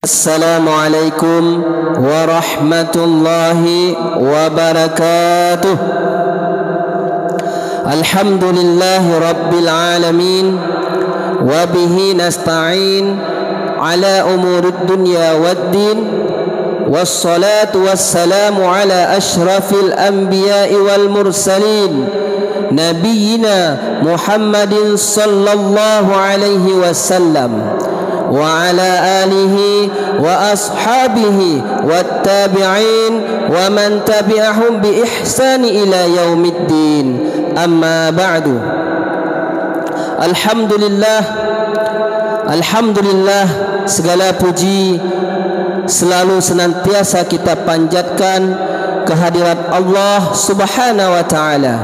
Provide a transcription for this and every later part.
Assalamualaikum warahmatullahi wabarakatuh. Alhamdulillahi rabbil alamin, wa bihi nasta'in ala umurid dunya waddin, wassalatu wassalamu ala ashrafil anbiya'i wal mursalin, nabiyyina Muhammadin sallallahu alaihi wasallam wa ala alihi wa ashabihi wattabi'in wa man tabi'ahum bi ihsani ila yaumiddin. Amma ba'du. Alhamdulillah, segala puji selalu senantiasa kita panjatkan kehadirat Allah Subhanahu wa taala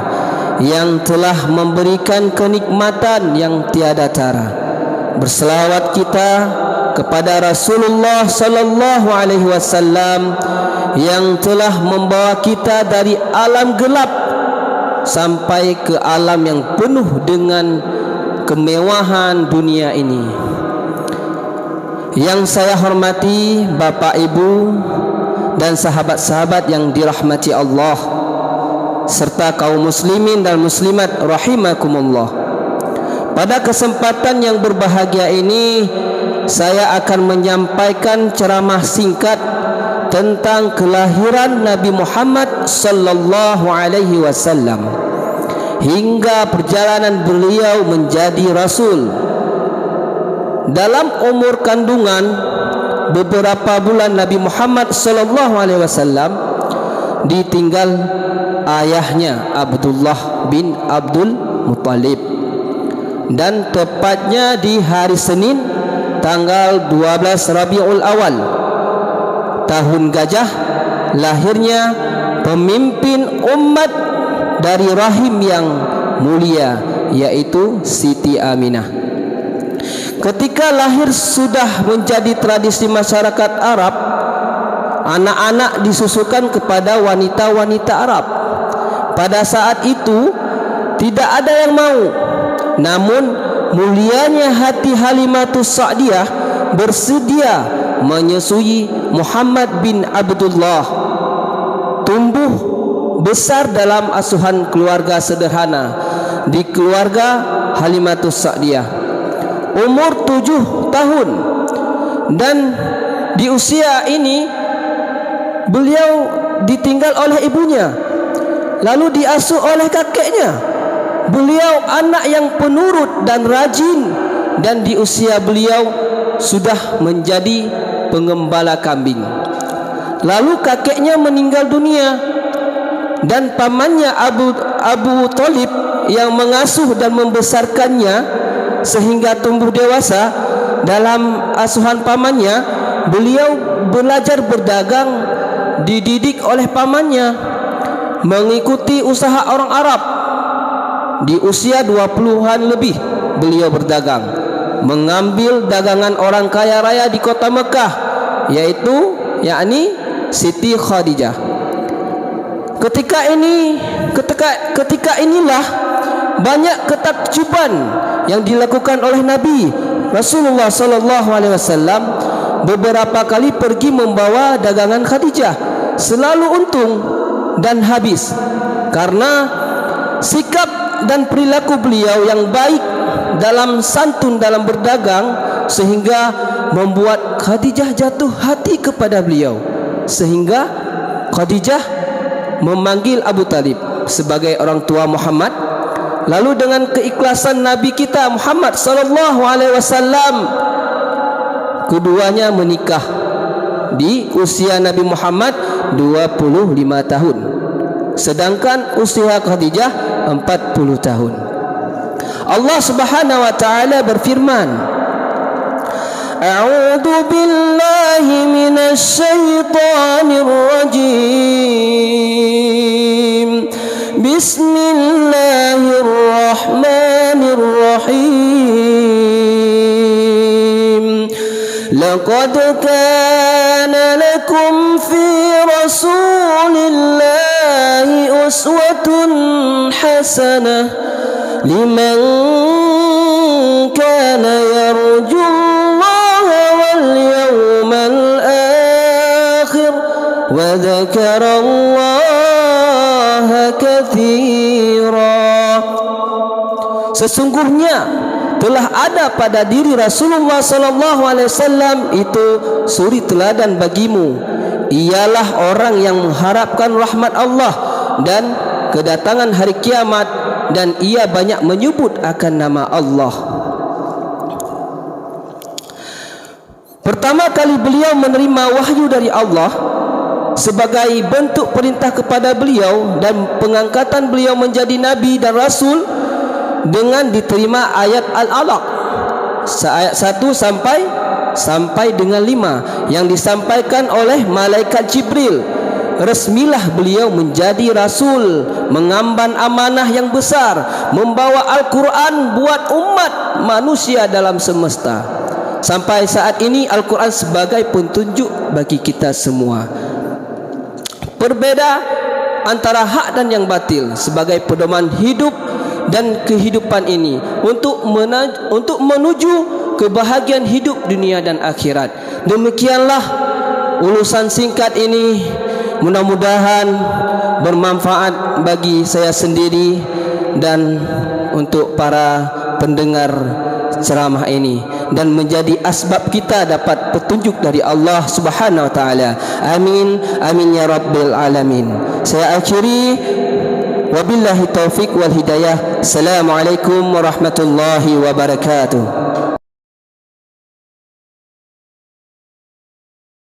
yang telah memberikan kenikmatan yang tiada tara. Berselawat kita kepada Rasulullah sallallahu alaihi wasallam yang telah membawa kita dari alam gelap sampai ke alam yang penuh dengan kemewahan dunia ini. Yang saya hormati Bapak Ibu dan sahabat-sahabat yang dirahmati Allah serta kaum muslimin dan muslimat rahimakumullah. Pada kesempatan yang berbahagia ini, saya akan menyampaikan ceramah singkat tentang kelahiran Nabi Muhammad sallallahu alaihi wasallam hingga perjalanan beliau menjadi rasul. Dalam umur kandungan beberapa bulan, Nabi Muhammad sallallahu alaihi wasallam ditinggal ayahnya Abdullah bin Abdul Muttalib. Dan tepatnya di hari Senin tanggal 12 Rabiul Awal tahun gajah, lahirnya pemimpin umat dari rahim yang mulia, yaitu Siti Aminah. Ketika lahir sudah menjadi tradisi masyarakat Arab, anak-anak disusukan kepada wanita-wanita Arab. Pada saat itu tidak ada yang mau. Namun mulianya hati Halimatus Sa'diyah bersedia menyusui Muhammad bin Abdullah. Tumbuh besar dalam asuhan keluarga sederhana di keluarga Halimatus Sa'diyah. Umur 7 tahun, dan di usia ini beliau ditinggal oleh ibunya, lalu diasuh oleh kakeknya. Beliau anak yang penurut dan rajin, dan di usia beliau sudah menjadi pengembala kambing. Lalu kakeknya meninggal dunia, dan pamannya Abu Thalib yang mengasuh dan membesarkannya sehingga tumbuh dewasa dalam asuhan pamannya. Beliau belajar berdagang, dididik oleh pamannya, mengikuti usaha orang Arab. Di usia 20-an lebih beliau berdagang, mengambil dagangan orang kaya raya di kota Mekah, yaitu Siti Khadijah. Ketika inilah banyak ketakjuban yang dilakukan oleh Nabi Rasulullah sallallahu alaihi wasallam. Beberapa kali pergi membawa dagangan Khadijah, selalu untung dan habis karena sikap dan perilaku beliau yang baik dalam santun dalam berdagang, sehingga membuat Khadijah jatuh hati kepada beliau, sehingga Khadijah memanggil Abu Talib sebagai orang tua Muhammad. Lalu dengan keikhlasan Nabi kita Muhammad sallallahu alaihi wasallam, keduanya menikah di usia Nabi Muhammad 25 tahun, sedangkan usia Khadijah 40 tahun. Allah Subhanahu wa taala berfirman, A'udzu billahi minasy syaithanir rajim. Bismillahirrahmanirrahim. Laqad kana lakum fi rasulillahi uswatun hasanah liman kana yarjullaha wal yawmal وذكر الله كثيرا. Sesungguhnya telah ada pada diri Rasulullah sallallahu alaihi wasallam itu suri teladan bagimu. Ialah orang yang mengharapkan rahmat Allah dan kedatangan hari kiamat, dan ia banyak menyebut akan nama Allah. Pertama kali beliau menerima wahyu dari Allah sebagai bentuk perintah kepada beliau dan pengangkatan beliau menjadi nabi dan rasul dengan diterima ayat Al-Alaq ayat 1 sampai dengan 5 yang disampaikan oleh malaikat Jibril. Resmilah beliau menjadi rasul, mengemban amanah yang besar, membawa Al-Quran buat umat manusia dalam semesta. Sampai saat ini Al-Quran sebagai petunjuk bagi kita semua. Berbeda antara hak dan yang batil sebagai pedoman hidup dan kehidupan ini untuk menuju kebahagiaan hidup dunia dan akhirat. Demikianlah ulasan singkat ini, mudah-mudahan bermanfaat bagi saya sendiri dan untuk para pendengar ceramah ini, dan menjadi asbab kita dapat petunjuk dari Allah Subhanahu wa taala. Amin amin ya rabbil alamin. Saya akhiri, wabillahi taufik wal hidayah. Assalamualaikum warahmatullahi wabarakatuh.